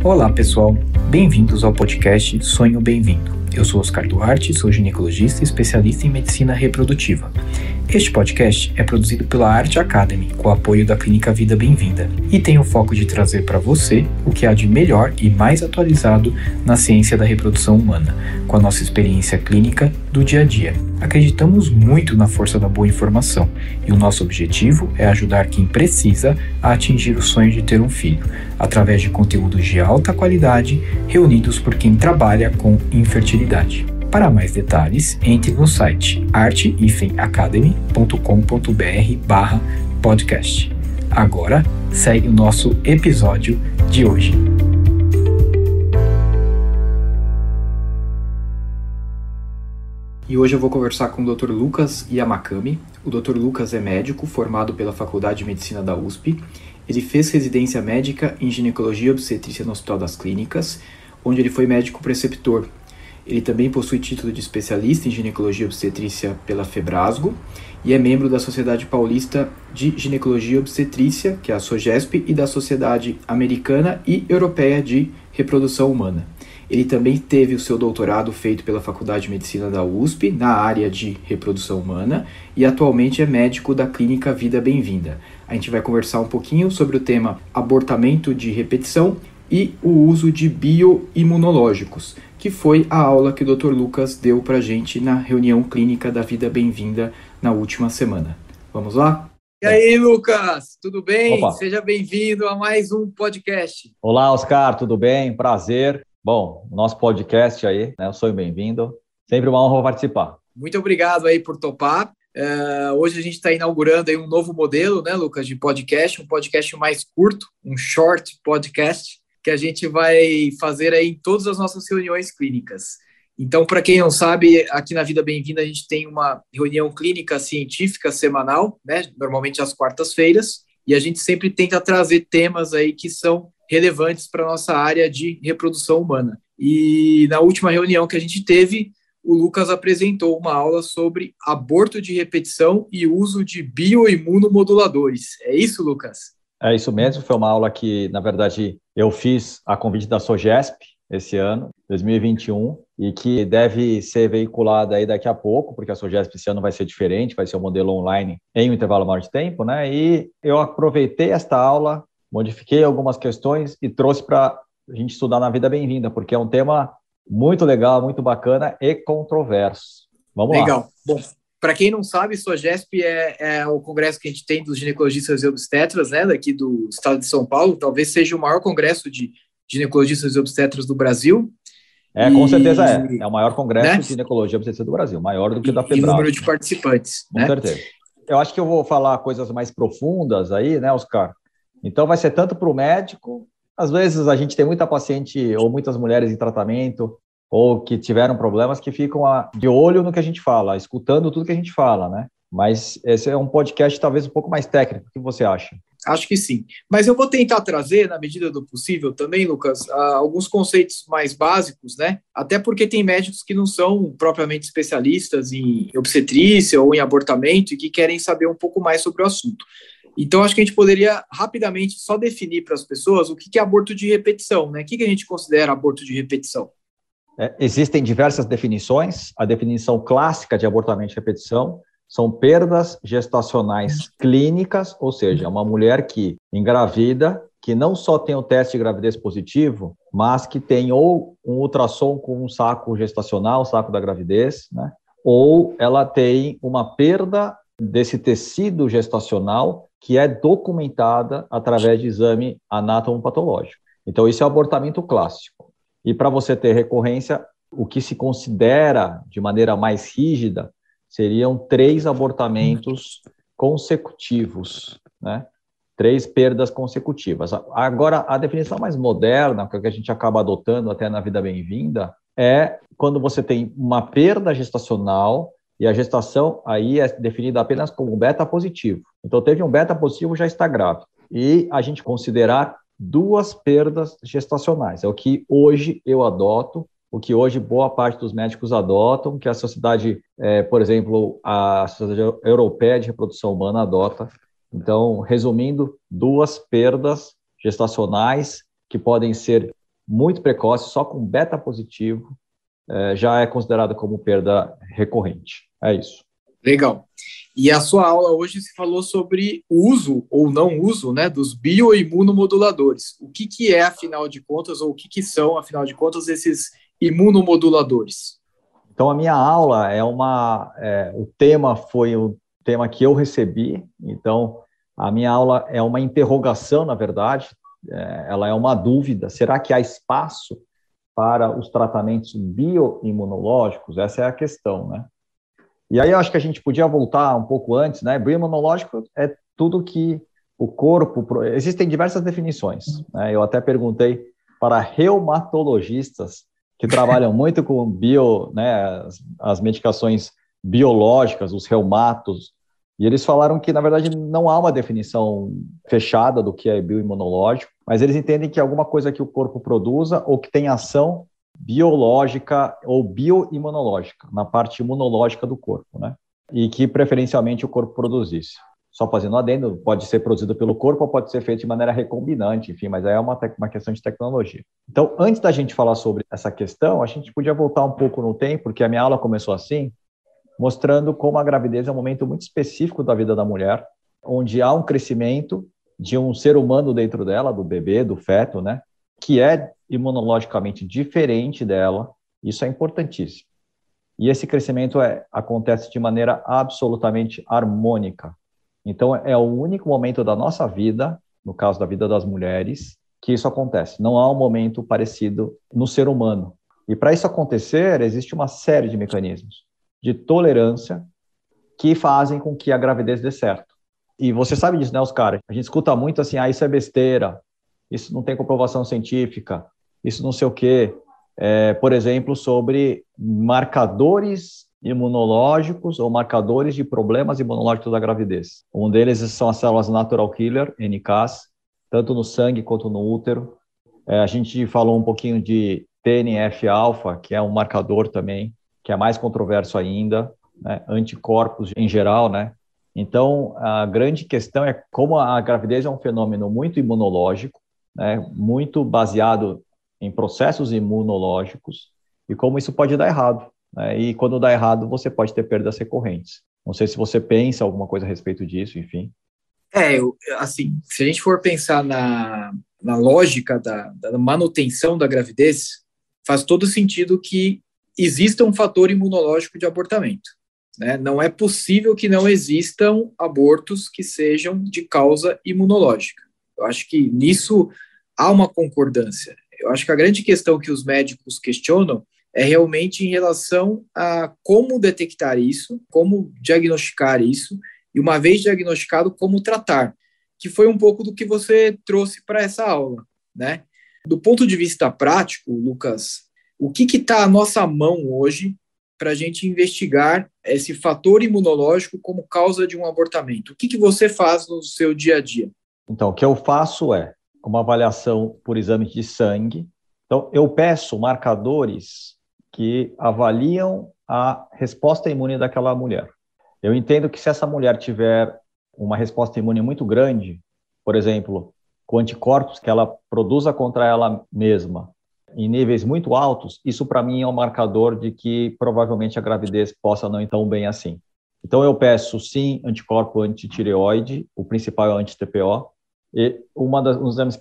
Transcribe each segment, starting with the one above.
Olá pessoal, bem-vindos ao podcast Sonho Bem-vindo. Eu sou Oscar Duarte, sou ginecologista e especialista em medicina reprodutiva. Este podcast é produzido pela Arte Academy, com o apoio da Clínica Vida Bem-vinda, e tem o foco de trazer para você o que há de melhor e mais atualizado na ciência da reprodução humana, com a nossa experiência clínica do dia a dia. Acreditamos muito na força da boa informação, e o nosso objetivo é ajudar quem precisa a atingir o sonho de ter um filho, através de conteúdos de alta qualidade, reunidos por quem trabalha com infertilidade. Para mais detalhes, entre no site arte-academy.com.br/podcast. Agora, segue o nosso episódio de hoje. E hoje eu vou conversar com o Dr. Lucas Yamakami. O Dr. Lucas é médico formado pela Faculdade de Medicina da USP. Ele fez residência médica em ginecologia e obstetrícia no Hospital das Clínicas, onde ele foi médico preceptor. Ele também possui título de especialista em ginecologia e obstetrícia pela Febrasgo e é membro da Sociedade Paulista de Ginecologia e Obstetrícia, que é a SOGESP, e da Sociedade Americana e Europeia de Reprodução Humana. Ele também teve o seu doutorado feito pela Faculdade de Medicina da USP, na área de reprodução humana, e atualmente é médico da Clínica Vida Bem-vinda. A gente vai conversar um pouquinho sobre o tema abortamento de repetição e o uso de bioimunológicos, que foi a aula que o Dr. Lucas deu pra gente na reunião clínica da Vida Bem-vinda na última semana. Vamos lá? E aí, Lucas, tudo bem? Opa. Seja bem-vindo a mais um podcast. Olá, Oscar, tudo bem? Prazer. Bom, nosso podcast aí, né? Eu sou bem-vindo. Sempre uma honra participar. Muito obrigado aí por topar. Hoje a gente está inaugurando aí um novo modelo, né, Lucas, de podcast, um podcast mais curto, um short podcast, que a gente vai fazer aí em todas as nossas reuniões clínicas. Então, para quem não sabe, aqui na Vida Bem-vinda a gente tem uma reunião clínica científica semanal, né, normalmente às quartas-feiras, e a gente sempre tenta trazer temas aí que são relevantes para a nossa área de reprodução humana. E na última reunião que a gente teve, o Lucas apresentou uma aula sobre aborto de repetição e uso de bioimunomoduladores. É isso, Lucas? É isso mesmo, foi uma aula que, na verdade, eu fiz a convite da SOGESP esse ano, 2021, e que deve ser veiculada aí daqui a pouco, porque a SOGESP esse ano vai ser diferente, vai ser um modelo online em um intervalo maior de tempo, né? E eu aproveitei esta aula, modifiquei algumas questões e trouxe para a gente estudar na Vida Bem-vinda, porque é um tema muito legal, muito bacana e controverso. Vamos lá. Legal. Bom, para quem não sabe, SOGESP é o congresso que a gente tem dos ginecologistas e obstetras, né, daqui do estado de São Paulo. Talvez seja o maior congresso de ginecologistas e obstetras do Brasil. Com certeza é. É o maior congresso, né, de ginecologia e obstetrícia do Brasil, maior do que o da e Febrasgo. número de participantes. Com né? certeza. Eu acho que eu vou falar coisas mais profundas aí, né, Oscar? Então vai ser tanto para o médico, às vezes a gente tem muita paciente ou muitas mulheres em tratamento ou que tiveram problemas que ficam de olho no que a gente fala, escutando tudo que a gente fala, né? Mas esse é um podcast talvez um pouco mais técnico. O que você acha? Acho que sim. Mas eu vou tentar trazer, na medida do possível também, Lucas, alguns conceitos mais básicos, né? Até porque tem médicos que não são propriamente especialistas em obstetrícia ou em abortamento e que querem saber um pouco mais sobre o assunto. Então, acho que a gente poderia rapidamente só definir para as pessoas o que é aborto de repetição, né? O que a gente considera aborto de repetição? Existem diversas definições. A definição clássica de abortamento de repetição são perdas gestacionais clínicas, ou seja, uma mulher que engravida, que não só tem o teste de gravidez positivo, mas que tem ou um ultrassom com um saco gestacional, saco da gravidez, né? Ou ela tem uma perda desse tecido gestacional que é documentada através de exame anatomopatológico. Então, isso é o abortamento clássico. E para você ter recorrência, o que se considera de maneira mais rígida seriam 3 abortamentos consecutivos, né? 3 perdas consecutivas. Agora, a definição mais moderna, que a gente acaba adotando até na Vida Bem-vinda, é quando você tem uma perda gestacional e a gestação aí é definida apenas como beta positivo. Então, teve um beta positivo, já está grávido. E a gente considerar 2 perdas gestacionais. É o que hoje eu adoto, o que hoje boa parte dos médicos adotam, que a sociedade, por exemplo, a Sociedade Europeia de Reprodução Humana adota. Então, resumindo, 2 perdas gestacionais que podem ser muito precoce, só com beta positivo, já é considerada como perda recorrente. É isso. Legal. E a sua aula hoje se falou sobre o uso ou não uso, né, dos bioimunomoduladores. O que é, afinal de contas, ou o que são, afinal de contas, esses imunomoduladores? Então, a minha aula o tema foi o tema que eu recebi. Então, a minha aula é uma interrogação, na verdade, ela é uma dúvida. Será que há espaço para os tratamentos bioimunológicos? Essa é a questão, né? E aí eu acho que a gente podia voltar um pouco antes, né? Bioimunológico é tudo que o corpo... Existem diversas definições, né? Eu até perguntei para reumatologistas que trabalham muito com né, as medicações biológicas, os reumatos, e eles falaram que, na verdade, não há uma definição fechada do que é bioimunológico, mas eles entendem que é alguma coisa que o corpo produza ou que tem ação biológica ou bioimunológica, na parte imunológica do corpo, né? E que, preferencialmente, o corpo produzisse. Só fazendo um adendo, pode ser produzido pelo corpo ou pode ser feito de maneira recombinante, enfim, mas aí é uma questão de tecnologia. Então, antes da gente falar sobre essa questão, a gente podia voltar um pouco no tempo, porque a minha aula começou assim, mostrando como a gravidez é um momento muito específico da vida da mulher, onde há um crescimento de um ser humano dentro dela, do bebê, do feto, né, que é imunologicamente diferente dela. Isso é importantíssimo. E esse crescimento acontece de maneira absolutamente harmônica. Então, é o único momento da nossa vida, no caso da vida das mulheres, que isso acontece. Não há um momento parecido no ser humano. E para isso acontecer, existe uma série de mecanismos de tolerância que fazem com que a gravidez dê certo. E você sabe disso, né, Oscar? A gente escuta muito assim, isso é besteira, isso não tem comprovação científica, isso não sei o quê. Por exemplo, sobre marcadores imunológicos ou marcadores de problemas imunológicos da gravidez. Um deles são as células natural killer, NKs, tanto no sangue quanto no útero. A gente falou um pouquinho de TNF-alfa, que é um marcador também, que é mais controverso ainda, né? Anticorpos em geral, né? Então, a grande questão é como a gravidez é um fenômeno muito imunológico, né? Muito baseado em processos imunológicos, e como isso pode dar errado, né? E quando dá errado, você pode ter perdas recorrentes. Não sei se você pensa alguma coisa a respeito disso, enfim. Assim, se a gente for pensar na lógica da manutenção da gravidez, faz todo sentido que exista um fator imunológico de abortamento, né? Não é possível que não existam abortos que sejam de causa imunológica. Eu acho que nisso há uma concordância. Eu acho que a grande questão que os médicos questionam é realmente em relação a como detectar isso, como diagnosticar isso, e uma vez diagnosticado, como tratar, que foi um pouco do que você trouxe para essa aula, né? Do ponto de vista prático, Lucas, o que está à nossa mão hoje para a gente investigar esse fator imunológico como causa de um abortamento? O que você faz no seu dia a dia? Então, o que eu faço é uma avaliação por exame de sangue. Então, eu peço marcadores que avaliam a resposta imune daquela mulher. Eu entendo que se essa mulher tiver uma resposta imune muito grande, por exemplo, com anticorpos que ela produza contra ela mesma, em níveis muito altos, isso para mim é um marcador de que provavelmente a gravidez possa não ir tão bem assim. Então eu peço sim anticorpo antitireoide, o principal é o anti-TPO, e dos exames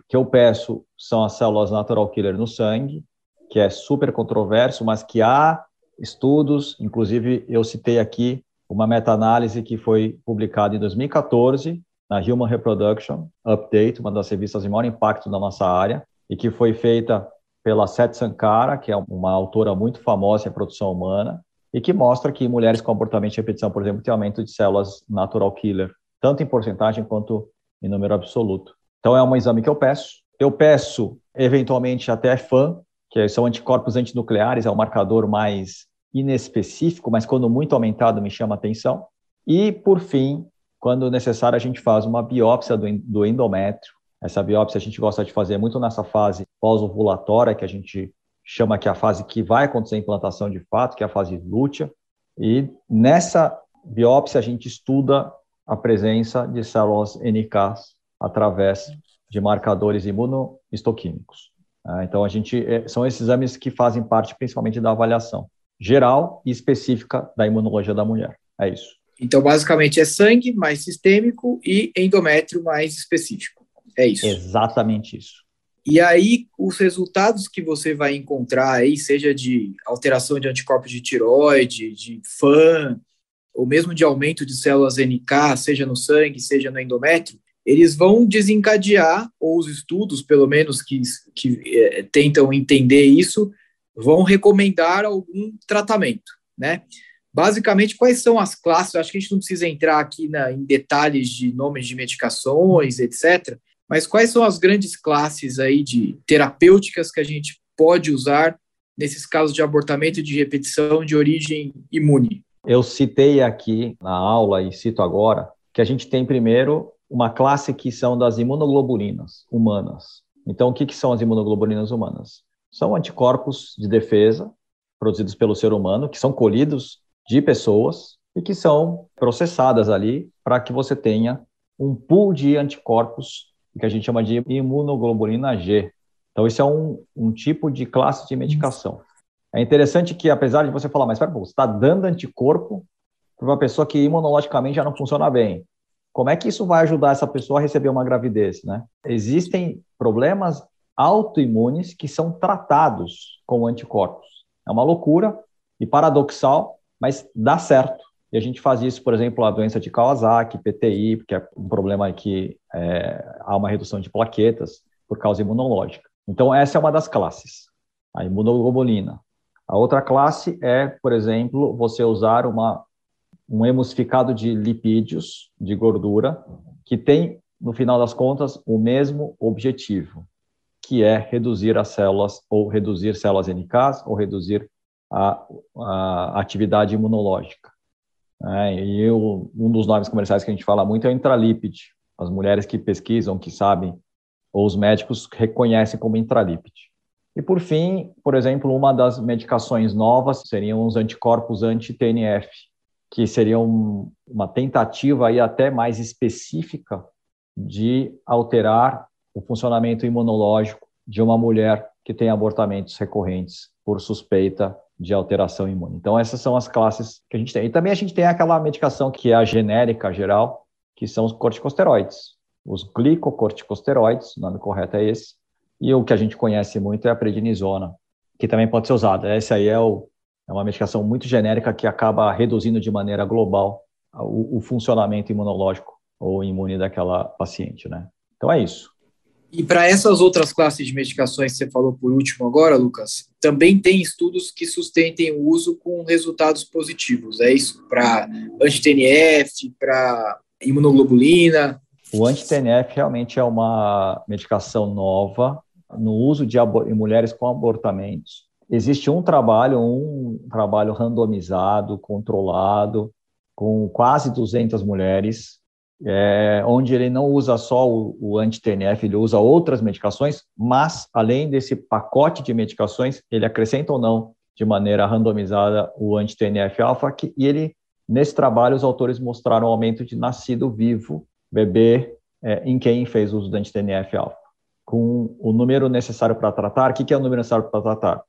que eu peço são as células natural killer no sangue, que é super controverso, mas que há estudos, inclusive eu citei aqui uma meta-análise que foi publicada em 2014 na Human Reproduction Update, uma das revistas de maior impacto na nossa área, e que foi feita pela Seth Sankara, que é uma autora muito famosa em produção humana, e que mostra que mulheres com abortamento de repetição, por exemplo, têm aumento de células natural killer, tanto em porcentagem quanto em número absoluto. Então, é um exame que eu peço. Eu peço, eventualmente, até FAN, que são anticorpos antinucleares, é um marcador mais inespecífico, mas quando muito aumentado me chama a atenção. E, por fim, quando necessário, a gente faz uma biópsia do endométrio. Essa biópsia a gente gosta de fazer muito nessa fase pós-ovulatória, que a gente chama que é a fase que vai acontecer a implantação de fato, que é a fase lútea. E nessa biópsia a gente estuda a presença de células NK através de marcadores imunohistoquímicos. Então, são esses exames que fazem parte principalmente da avaliação geral e específica da imunologia da mulher. É isso. Então, basicamente, é sangue mais sistêmico e endométrio mais específico. É isso. Exatamente isso. E aí, os resultados que você vai encontrar aí, seja de alteração de anticorpos de tireoide, de FAM, ou mesmo de aumento de células NK, seja no sangue, seja no endométrio, eles vão desencadear, ou os estudos, pelo menos, que tentam entender isso, vão recomendar algum tratamento, né? Basicamente, quais são as classes? Eu acho que a gente não precisa entrar aqui em detalhes de nomes de medicações, etc., mas quais são as grandes classes aí de terapêuticas que a gente pode usar nesses casos de abortamento e de repetição de origem imune? Eu citei aqui na aula e cito agora que a gente tem primeiro uma classe que são das imunoglobulinas humanas. Então, o que são as imunoglobulinas humanas? São anticorpos de defesa produzidos pelo ser humano, que são colhidos de pessoas e que são processadas ali para que você tenha um pool de anticorpos que a gente chama de imunoglobulina G. Então, isso é um tipo de classe de medicação. É interessante que, apesar de você falar, mas você está dando anticorpo para uma pessoa que imunologicamente já não funciona bem. Como é que isso vai ajudar essa pessoa a receber uma gravidez, né? Existem problemas autoimunes que são tratados com anticorpos. É uma loucura e paradoxal, mas dá certo. E a gente faz isso, por exemplo, a doença de Kawasaki, PTI, que é um problema que há uma redução de plaquetas por causa imunológica. Então, essa é uma das classes, a imunoglobulina. A outra classe é, por exemplo, você usar um emulsificado de lipídios, de gordura, que tem, no final das contas, o mesmo objetivo, que é reduzir as células, ou reduzir células NK, ou reduzir a atividade imunológica. E um dos nomes comerciais que a gente fala muito é o intralipide. As mulheres que pesquisam, que sabem, ou os médicos reconhecem como intralipide. E, por fim, por exemplo, uma das medicações novas seriam os anticorpos anti-TNF, que seriam uma tentativa aí até mais específica de alterar o funcionamento imunológico de uma mulher que tem abortamentos recorrentes por suspeita de alteração imune. Então, essas são as classes que a gente tem. E também a gente tem aquela medicação que é a genérica geral, que são os corticosteroides. Os glicocorticosteroides, o nome correto é esse, e o que a gente conhece muito é a prednisona, que também pode ser usada. Essa aí é uma medicação muito genérica que acaba reduzindo de maneira global o funcionamento imunológico ou imune daquela paciente, né? Então é isso. E para essas outras classes de medicações que você falou por último agora, Lucas, também tem estudos que sustentem o uso com resultados positivos. É isso? Para anti-TNF, para imunoglobulina? O anti-TNF realmente é uma medicação nova no uso em mulheres com abortamentos. Existe um trabalho randomizado, controlado, com quase 200 mulheres, onde ele não usa só o anti-TNF, ele usa outras medicações, mas, além desse pacote de medicações, ele acrescenta ou não, de maneira randomizada, o anti-TNF-alfa, e nesse trabalho, os autores mostraram o aumento de nascido vivo, bebê, em quem fez uso do anti-TNF-alfa. Com o número necessário para tratar, o que é o número necessário para tratar?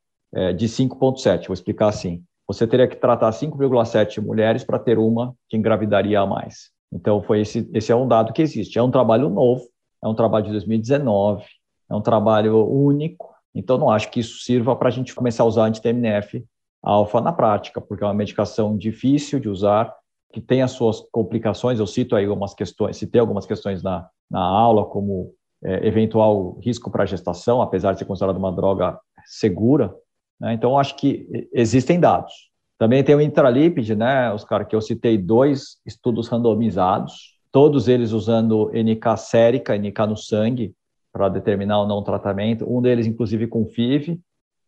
De 5,7, vou explicar assim. Você teria que tratar 5,7 mulheres para ter uma que engravidaria a mais. Então, esse é um dado que existe. É um trabalho novo, é um trabalho de 2019, é um trabalho único. Então, não acho que isso sirva para a gente começar a usar anti-TNF-alfa na prática, porque é uma medicação difícil de usar, que tem as suas complicações. Eu citei algumas questões na aula, como eventual risco para a gestação, apesar de ser considerada uma droga segura, né? Então, acho que existem dados. Também tem o intralipide, né, Oscar, que eu citei 2 estudos randomizados, todos eles usando NK sérica, NK no sangue, para determinar ou não o tratamento, um deles, inclusive, com FIV,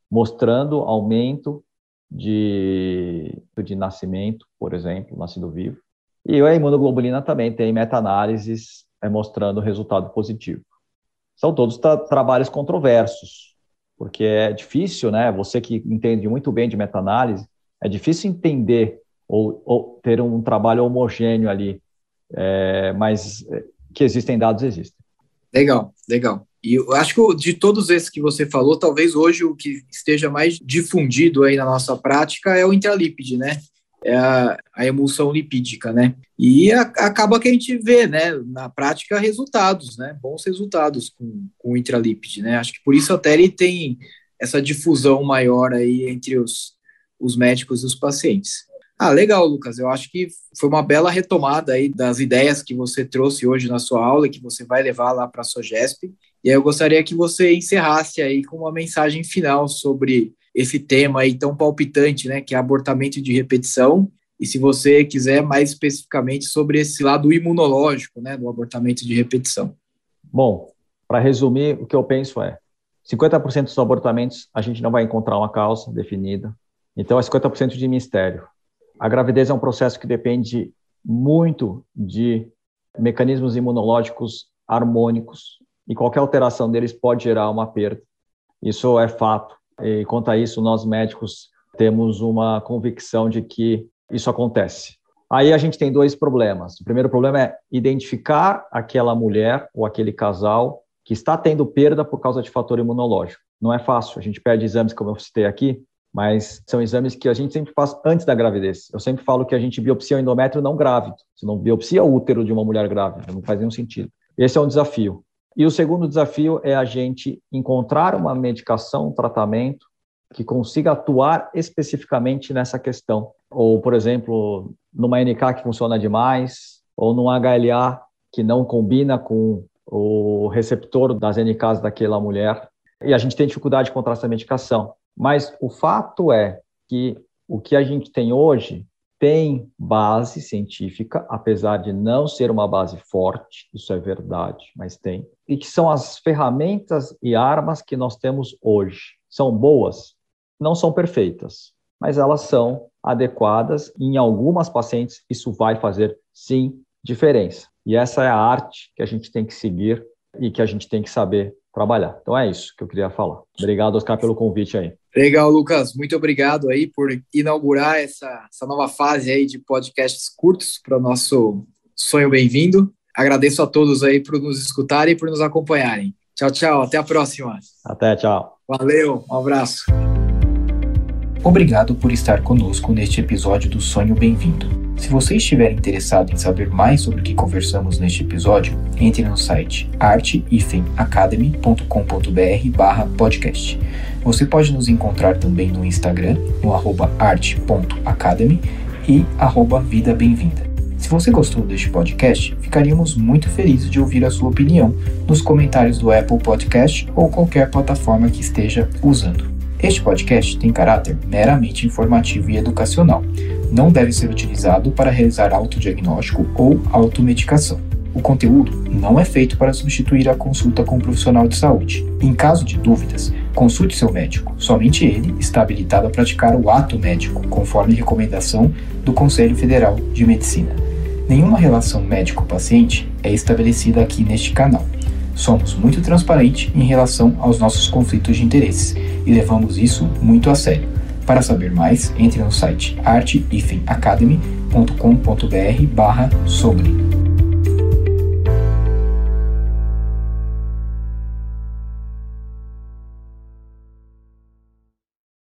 mostrando aumento de nascimento, por exemplo, nascido vivo. E a imunoglobulina também tem meta-análises mostrando resultado positivo. São todos trabalhos controversos, porque é difícil, né? Você que entende muito bem de meta-análise, é difícil entender ou ter um trabalho homogêneo ali, mas que existem dados, existem. Legal, legal. E eu acho que de todos esses que você falou, talvez hoje o que esteja mais difundido aí na nossa prática é o intralípide, né? É a emulsão lipídica, né? E acaba que a gente vê, né, na prática, resultados, né? Bons resultados com o intralípide, né? Acho que por isso até ele tem essa difusão maior aí entre os médicos e os pacientes. Legal, Lucas. Eu acho que foi uma bela retomada aí das ideias que você trouxe hoje na sua aula e que você vai levar lá para a SOGESP. E aí eu gostaria que você encerrasse aí com uma mensagem final sobre esse tema aí tão palpitante, né, que é abortamento de repetição. E se você quiser mais especificamente sobre esse lado imunológico, né, do abortamento de repetição. Bom, para resumir, o que eu penso é 50% dos abortamentos a gente não vai encontrar uma causa definida. Então é 50% de mistério. A gravidez é um processo que depende muito de mecanismos imunológicos harmônicos e qualquer alteração deles pode gerar uma perda. Isso é fato. E quanto a isso, nós médicos temos uma convicção de que isso acontece. Aí a gente tem dois problemas. O primeiro problema é identificar aquela mulher ou aquele casal que está tendo perda por causa de fator imunológico. Não é fácil. A gente pede exames, como eu citei aqui, mas são exames que a gente sempre faz antes da gravidez. Eu sempre falo que a gente biopsia o endométrio não grávido. Você não biopsia o útero de uma mulher grávida, não faz nenhum sentido. Esse é um desafio. E o segundo desafio é a gente encontrar uma medicação, um tratamento que consiga atuar especificamente nessa questão. Ou, por exemplo, numa NK que funciona demais, ou num HLA que não combina com o receptor das NKs daquela mulher. E a gente tem dificuldade contra essa medicação. Mas o fato é que o que a gente tem hoje tem base científica, apesar de não ser uma base forte, isso é verdade, mas tem. E que são as ferramentas e armas que nós temos hoje. São boas? Não são perfeitas, mas elas são adequadas e em algumas pacientes isso vai fazer, sim, diferença. E essa é a arte que a gente tem que seguir e que a gente tem que saber trabalhar. Então é isso que eu queria falar. Obrigado, Oscar, pelo convite aí. Legal, Lucas. Muito obrigado aí por inaugurar essa nova fase aí de podcasts curtos para o nosso Sonho Bem-vindo. Agradeço a todos aí por nos escutarem e por nos acompanharem. Tchau, tchau. Até a próxima. Até, tchau. Valeu, um abraço. Obrigado por estar conosco neste episódio do Sonho Bem-vindo. Se você estiver interessado em saber mais sobre o que conversamos neste episódio, entre no site arte-academy.com.br/podcast. Você pode nos encontrar também no Instagram, no @arte.academy e @vida bem-vinda. Se você gostou deste podcast, ficaríamos muito felizes de ouvir a sua opinião nos comentários do Apple Podcast ou qualquer plataforma que esteja usando. Este podcast tem caráter meramente informativo e educacional. Não deve ser utilizado para realizar autodiagnóstico ou automedicação. O conteúdo não é feito para substituir a consulta com um profissional de saúde. Em caso de dúvidas, consulte seu médico. Somente ele está habilitado a praticar o ato médico, conforme recomendação do Conselho Federal de Medicina. Nenhuma relação médico-paciente é estabelecida aqui neste canal. Somos muito transparentes em relação aos nossos conflitos de interesses e levamos isso muito a sério. Para saber mais, entre no site arte-academy.com.br/sobre.